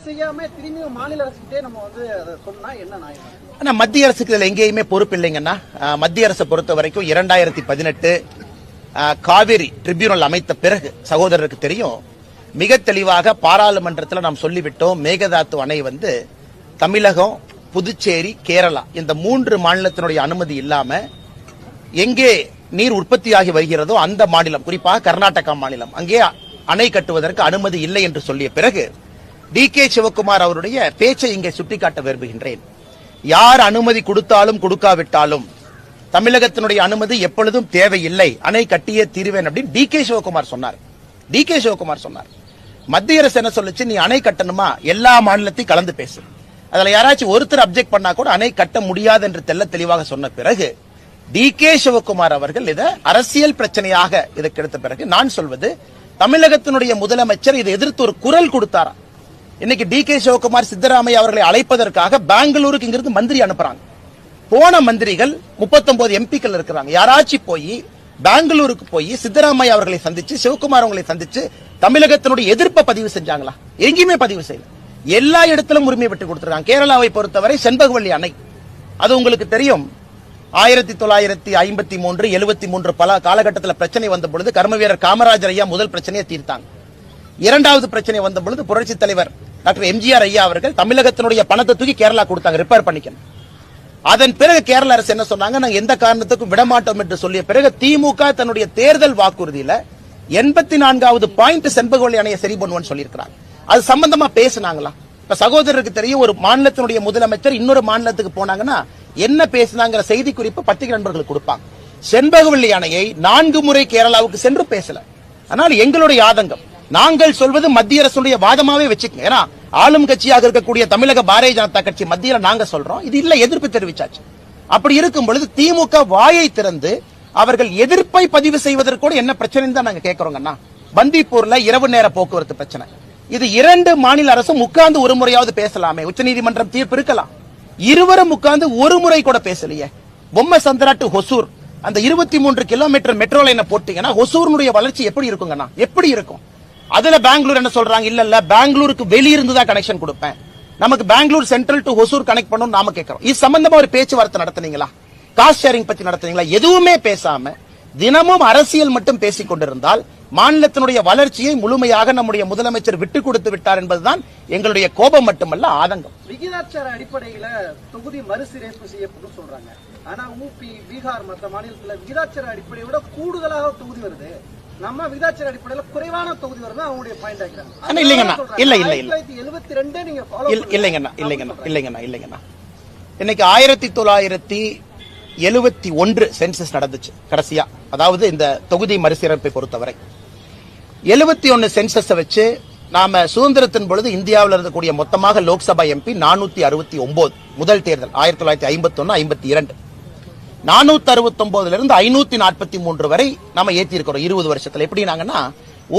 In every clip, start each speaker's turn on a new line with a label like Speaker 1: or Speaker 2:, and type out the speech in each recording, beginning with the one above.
Speaker 1: செய்யாம திரும்பி மாநில அரசுகிட்டே நம்ம அதை சொன்னா என்ன நியாயம்?
Speaker 2: ஆனா மத்திய அரசுக்கு இதுல எங்கேயுமே பொறுப்பு இல்லைங்கன்னா. மத்திய அரசை பொறுத்த வரைக்கும் 2018 காவிரி ட்ரிபியூனல் அமைத்த பிறகு சகோதரருக்கு தெரியும், மிக தெளிவாக பாராளுமன்றத்தில் நாம் சொல்லிவிட்டோம், மேகதாத்து அணை தமிழகம், புதுச்சேரி, கேரளா இந்த 3 மாநிலத்தினுடைய அனுமதி இல்லாம எங்கே நீர் உற்பத்தியாகி வருகிறதோ அந்த மாநிலம், குறிப்பாக கர்நாடகா மாநிலம், அங்கே அணை கட்டுவதற்கு அனுமதி இல்லை என்று சொல்லிய பிறகு டி.கே. சிவக்குமார் அவருடைய பேச்சை இங்கே சுட்டிக்காட்ட விரும்புகின்றேன். யார் அனுமதி கொடுத்தாலும் கொடுக்காவிட்டாலும் தமிழகத்தினுடைய அனுமதி எப்பொழுதும் தேவையில்லை, அணை கட்டியே தீர்வேன் அப்படின்னு டி.கே. சிவக்குமார் சொன்னார். டி.கே. சிவக்குமார் சொன்னார். மத்திய அரசு என்ன சொல்லுச்சு, நீ அணை கட்டணுமா எல்லா மாநிலத்தையும் கலந்து பேசு, அதுல யாராச்சும் ஒருத்தர் அப்செக்ட் பண்ணா கூட அணை கட்ட முடியாது என்று தெல்ல தெளிவாக சொன்ன பிறகு டி.கே. சிவக்குமார் அவர்கள் இதை அரசியல் பிரச்சனையாக இதற்கு எடுத்த பிறகு நான் சொல்வது, தமிழகத்தினுடைய முதலமைச்சர் இதை எதிர்த்து ஒரு குரல் கொடுத்தாரா? இன்னைக்கு டி.கே. சிவக்குமார் சித்தராமையா அவர்களை அழைப்பதற்காக பெங்களூருக்கு இங்கிருந்து மந்திரி அனுப்புறாங்க. போன மந்திரிகள் 39 எம்பிக்கள் இருக்கிறாங்க. யாராச்சும் போய் பெங்களூருக்கு போய் சித்தராமையா அவர்களை சந்திச்சு, சிவக்குமார் அவர்களை சந்திச்சு தமிழகத்தினுடைய எதிர்ப்பை பதிவு செஞ்சாங்களா? எங்கேயுமே பதிவு செய்யல. எல்லா இடத்திலும் உரிமை விட்டு கொடுத்திருக்காங்க. கேரளாவை பொறுத்தவரை செண்பகவல்லி அணை, அது உங்களுக்கு தெரியும், 1953, 73 பல காலகட்டத்தில் பிரச்சனை வந்த பொழுது கர்மவீரர் காமராஜர் ஐயா முதல் பிரச்சனையை தீர்த்தாங்க. இரண்டாவது பிரச்சனை வந்த பொழுது புரட்சி தலைவர் டாக்டர் எம்ஜிஆர் ஐயா அவர்கள் தமிழகத்தினுடைய பணத்தை தூக்கி கேரளா கொடுத்தாங்க ரிப்பேர் பண்ணிக்கணும். அதன் பிறகு கேரள அரசு என்ன சொன்னாங்க, நாங்க எந்த காரணத்துக்கும் விடமாட்டோம் என்று சொல்லிய பிறகு திமுக தன்னுடைய தேர்தல் வாக்குறுதியில 84வது பாயிண்ட் செண்பகவல்லி அணையை சரி பண்ணுவோம்னு சொல்லியிருக்கிறாங்க. அது சம்பந்தமா பேசினாங்களா? இப்ப சகோதரருக்கு தெரியும், ஒரு மாநிலத்தினுடைய முதலமைச்சர் இன்னொரு மாநிலத்துக்கு போனாங்கன்னா என்ன பேசினாங்கிற செய்தி குறிப்பு பத்திரிகை நண்பர்களுக்கு கொடுப்பாங்க. செண்பகவல்லி அணையை 4 முறை கேரளாவுக்கு சென்று பேசல. ஆனால் எங்களுடைய ஆதங்கம், நாங்கள் சொல்வது மத்திய அரசுடைய வாதமாவே வச்சுக்கோங்க. ஏன்னா ஆளும் கட்சியாக இருக்கக்கூடிய தமிழக பாரதிய ஜனதா கட்சி மத்தியில நாங்க சொல்றோம், இது இல்ல எதிர்ப்பு தெரிவிச்சாச்சு. அப்படி இருக்கும் பொழுது திமுக வாயை திறந்து அவர்கள் எதிர்ப்பை பதிவு செய்வதற்கு கூட என்ன பிரச்சனை தான் நாங்க கேட்கிறோங்கன்னா, பந்திப்பூர்ல இரவு நேர போக்குவரத்து பிரச்சனை, இது 2 மாநில அரசும் உட்கார்ந்து ஒரு முறையாவது பேசலாமே, உச்சநீதிமன்றம் தீர்ப்பு இருக்கலாம். இருவரும் உட்கார்ந்து ஒரு முறை கூட பேசலையே. பொம்மை சந்திரா டு ஹொசூர் அந்த 23 கிலோமீட்டர் மெட்ரோ லைனை போட்டீங்கன்னா ஹொசூருடைய வளர்ச்சி எப்படி இருக்குங்கன்னா எப்படி இருக்கும்? அதுல பெங்களூர் என்ன சொல்றாங்க, இல்ல பெங்களூருக்கு வெளியிருந்து தான் கனெக்ஷன் கொடுப்பேன், நமக்கு Bengaluru central to Hosur connect பண்ணணும் நாம கேட்கிறோம். இது சம்பந்தமா ஒரு பேச்சுவார்த்தை நடத்துனீங்களா? காஸ்ட் ஷேரிங் பத்தி நடத்துனீங்களா? எதுவுமே பேசாம தினமும் அரசியல் மட்டும் பேசிக் கொண்டிருந்தால் மாநிலத்தினுடைய வளர்ச்சியை முழுமையாக நம்முடைய முதலமைச்சர் விட்டுக் கொடுத்து விட்டார் என்பதுதான் எங்களுடைய கோபம் மட்டுமல்ல ஆதங்கம்.
Speaker 1: விகிதாச்சார அடிப்படையில தொகுதி மறுசீரமைப்பு செய்யப்படும் சொல்றாங்க. ஆனா ஊபி, பீகார் மற்ற மாநிலத்தில் விகிதாச்சார அடிப்படையை விட கூடுதலாக தொகுதி வருது, நம்ம விகிதாச்சார அடிப்படையில குறைவான தொகுதி வருது அவங்களுடைய பாயிண்ட் ஆகிறாங்க. இல்லைங்கண்ணா, இல்ல இல்ல இல்ல 1972 நீங்க
Speaker 2: இல்லைங்கண்ணா இல்லைங்கண்ணா இல்லைங்கண்ணா இல்லைங்கண்ணா இன்னைக்கு 1971 சென்சஸ் நடந்துச்சு கடைசியா, அதாவது இந்த தொகுதி மறுசீரமைப்பை பொறுத்தவரை 71 சென்சஸ் வச்சு நாம சுதந்திரத்தின் பொழுது இந்தியாவில் இருக்கக்கூடிய மொத்தமாக லோக்சபா எம்பி 469 முதல் தேர்தல் 1951-52 469 இருந்து 543 வரை நாம ஏத்தி இருக்கிறோம் 20 வருஷத்துல. எப்படினாங்கன்னா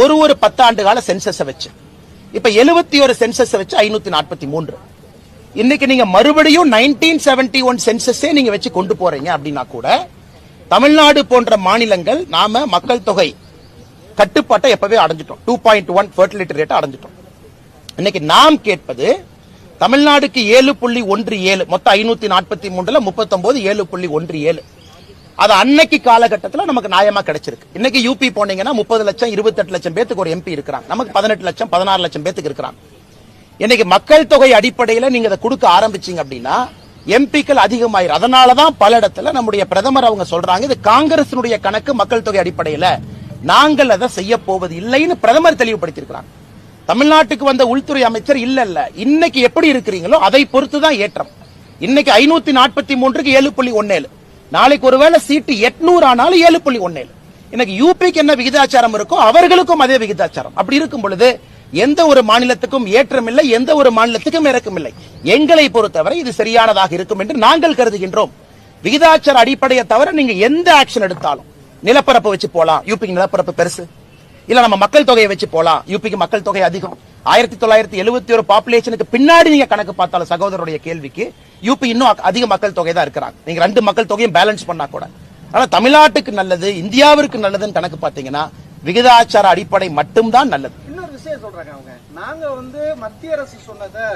Speaker 2: ஒரு 10 ஆண்டு கால சென்சஸ் வச்சு, இப்ப 71 சென்சஸ் வச்சு 543. இன்னைக்கு நீங்க மறுபடியும் 1971 சென்சஸே நீங்க வச்சு கொண்டு போறீங்க அப்படின்னா கூட தமிழ்நாடு போன்ற மாநிலங்கள் நாம மக்கள் தொகை கட்டுப்பாட்டை எப்பவே அடைஞ்சிட்டோம். 2.1 ஃபெர்டிலிட்டி ரேட் அடைஞ்சிட்டோம். இன்னைக்கு நாம் கேட்பது தமிழ்நாடுக்கு 7.17, மொத்தம் 543ல 39 7.17. அது அன்னைக்கு காலகட்டத்தில் நமக்கு நியாயமா கிடைச்சிருக்கு. இன்னைக்கு யூபி போனீங்கன்னா 30 லட்சம் 28 லட்சம் பேத்துக்கு ஒரு எம்பி இருக்கிறாங்க, நமக்கு 18 லட்சம் 16 லட்சம் பேத்துக்கு இருக்கிறாங்க. இன்னைக்கு மக்கள் தொகை அடிப்படையில் நீங்க அதை கொடுக்க ஆரம்பிச்சீங்க அப்படின்னா எம்பிக்கள் அதிகமாயிரும். அதனாலதான் பல இடத்துல நம்முடைய பிரதமர் அவங்க சொல்றாங்க, இது காங்கிரசினுடைய கணக்கு மக்கள் தொகை அடிப்படையில் நாங்கள் அதை செய்ய போவது இல்லைன்னு பிரதமர் தெளிவுபடுத்தியிருக்கிறாங்க. தமிழ்நாட்டுக்கு வந்த உள்துறை அமைச்சர் இல்ல இன்னைக்கு எப்படி இருக்கிறீங்களோ அதை பொறுத்துதான் ஏற்றம். இன்னைக்கு 543க்கு 7.17, நாளைக்கு ஒருவேளை சீட்டு 800 ஆனாலும் 7.17. இன்னைக்கு யூபிக்கு என்ன விகிதாச்சாரம் இருக்கோ அவர்களுக்கும் அதே விகிதாச்சாரம். அப்படி இருக்கும் பொழுது எந்த ஒரு மாநிலத்துக்கும் ஏற்றம் இல்லை, எந்த ஒரு மாநிலத்துக்கும் இறக்கம் இல்லை. எங்களை பொறுத்தவரை இது சரியானதாக இருக்கும் என்று நாங்கள் கருதுகின்றோம். விகிதாச்சார அடிப்படையை தவிர நீங்க எந்த ஆக்ஷன் எடுத்தாலும், நிலப்பரப்பு வச்சு போலாம், யூபிக்கு நிலப்பரப்பு பெருசு, இல்ல நம்ம மக்கள் தொகையை வச்சு போலாம், யூபிக்கு மக்கள் தொகை அதிகம், 1971 பாப்புலேஷனுக்கு பின்னாடி நீங்க கணக்கு பார்த்தாலும் சகோதரருடைய கேள்விக்கு யூபி இன்னும் அதிக மக்கள் தொகை தான் இருக்கிறாங்க. நீங்க 2 மக்கள் தொகையும் பேலன்ஸ் பண்ணா கூட, ஆனா தமிழ்நாட்டுக்கு நல்லது, இந்தியாவிற்கு நல்லதுன்னு கணக்கு பார்த்தீங்கன்னா விகிதாச்சார அடிப்படை மட்டும்தான் நல்லது.
Speaker 1: விஷயம் சொல்றாங்க அவங்க. நாங்க மத்திய அரசு சொன்னதை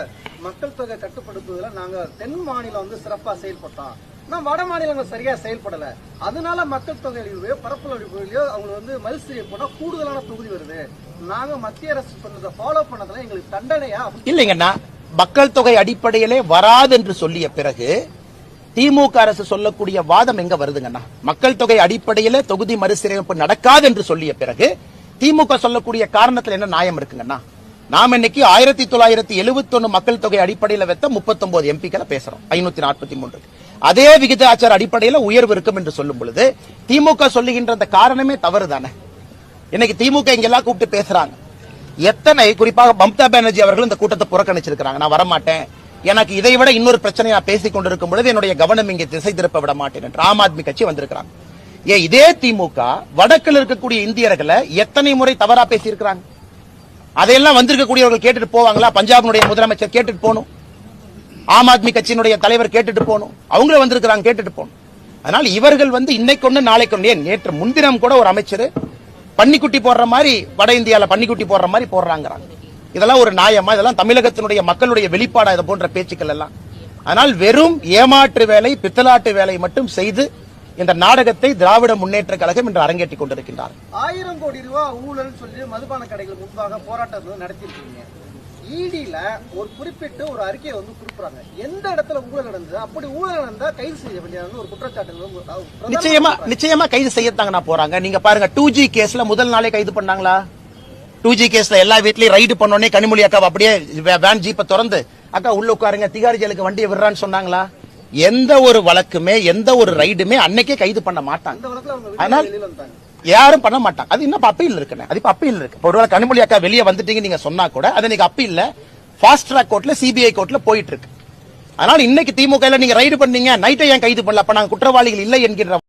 Speaker 1: மக்கள் தொகை கட்டுப்படுத்துவதில் நாங்க தென் மாநிலம் சிறப்பா செயல்பட்டோம். நான் வட மாநிலங்கள் சரியா செயல்படல. அதனால மக்கள் தொகை அழிவுலையோ பரப்பல் அழிவுலையோ அவங்க மறுசீரமைப்பு போனா கூடுதலான தொகுதி வருது. நாங்க மத்திய அரசு சொன்னதை ஃபாலோ பண்ணதுல எங்களுக்கு தண்டனையா?
Speaker 2: இல்லைங்கண்ணா, மக்கள் தொகை அடிப்படையிலே வராது என்று சொல்லிய பிறகு திமுக அரசு சொல்லக்கூடிய வாதம் எங்க வருதுங்கண்ணா? மக்கள் தொகை அடிப்படையில தொகுதி மறுசீரமைப்பு நடக்காது என்று சொல்லிய பிறகு திமுக சொல்லக்கூடிய காரணத்துல என்ன நியாயம் இருக்குங்கண்ணா? நாம இன்னைக்கு 1971 மக்கள் தொகை அடிப்படையில் வைத்த 39 எம்பிக்களை பேசுறோம் 543. அதே விகிதாச்சார அடிப்படையில் உயர்வு இருக்கும் என்று சொல்லும் பொழுது திமுக சொல்லுகின்ற அந்த காரணமே தவறு தானே. இன்னைக்கு திமுக இங்கெல்லாம் கூப்பிட்டு பேசுறாங்க. எத்தனை குறிப்பாக மம்தா பானர்ஜி அவர்கள் இந்த கூட்டத்தை புறக்கணிச்சிருக்காங்க. நான் வரமாட்டேன், எனக்கு இதை விட இன்னொரு பிரச்சனையா பேசிக் கொண்டிருக்கும் பொழுது என்னுடைய கவனம் இங்கே திசை திருப்ப விட மாட்டேன் என்று ஆம் ஆத்மி கட்சி வந்திருக்கிறாங்க. இதே திமுக வடக்கில் இருக்கக்கூடிய இந்தியர்களை எத்தனை முறை தவறா பேசியிருக்கிறாங்க. அதையெல்லாம் வந்திருக்கக்கூடியவர்கள் கேட்டுட்டு போவாங்களா? பஞ்சாபினுடைய முதலமைச்சர் கேட்டுட்டு போகணும், ஆம் ஆத்மி கட்சியினுடைய தலைவர் கேட்டுட்டு போகணும், அவங்களும் வந்திருக்கிறாங்க கேட்டுட்டு போகணும். அதனால இவர்கள் இன்னைக்கு ஒண்ணு நாளைக்கு ஒண்ணு, நேற்று முன்தினம் கூட ஒரு அமைச்சர் பன்னிக்குட்டி போடுற மாதிரி வட இந்தியால பன்னிக்குட்டி போடுற மாதிரி போடுறாங்க. இதெல்லாம் ஒரு நியாயமா? இதெல்லாம் தமிழகத்தினுடைய மக்களுடைய வெளிப்பாடா இது போன்ற பேச்சுக்கள் எல்லாம்? ஆனால் வெறும் ஏமாற்று வேலை, பித்தலாட்டு வேலை மட்டும் செய்து இந்த நாடகத்தை திராவிட முன்னேற்ற கழகம் என்று அரங்கேற்றிக் கொண்டிருக்கின்றார்.
Speaker 1: 1000 கோடி ரூபாய் ஊழல் சொல்லி மதுபான கடைகள் முன்பாக போராட்டம் நடத்திருக்கீங்க. ஈடில ஒரு குறிப்பிட்ட ஒரு அறிக்கையை கொடுக்குறாங்க. எந்த இடத்துல ஊழல் நடந்தது, அப்படி ஊழல் நடந்தா கைது செய்ய வேண்டியது ஒரு குற்றச்சாட்டு
Speaker 2: நிச்சயமா கைது செய்யத்தாங்க போறாங்க. நீங்க பாருங்க, 2G கேஸ்ல முதல் நாளே கைது பண்ணாங்களா? 2G கேஸ்ல எல்லா வீட்லயும் ரைடு பண்ணோடனே கனிமொழி அக்கா அப்படியே வேன் ஜீப்பை திறந்து அக்கா உள்ள உட்காருங்க திகாரி ஜெயிலுக்கு வண்டியை விடுறான்னு சொன்னாங்களா? எந்த ஒரு வழக்குமே எந்த ஒரு ரைடுமே அன்னைக்கே கைது பண்ண மாட்டாங்க. ஆனால் யாரும் பண்ண மாட்டாங்க. அது இன்னும் அப்பீல் இருக்குன்னு, அது இப்ப அப்பீல் இருக்கு. ஒருவேளை கனிமொழி அக்கா வெளியே வந்துட்டீங்க நீங்க சொன்னா கூட அது இன்னைக்கு அப்பீல்ல ஃபாஸ்ட் ட்ராக் கோர்ட்ல சிபிஐ கோர்ட்ல போயிட்டு இருக்கு. அதனால இன்னைக்கு திமுக நீங்க ரைடு பண்ணீங்க, நைட்டை ஏன் கைது பண்ணல? அப்ப நாங்க குற்றவாளிகள் இல்லை என்கின்ற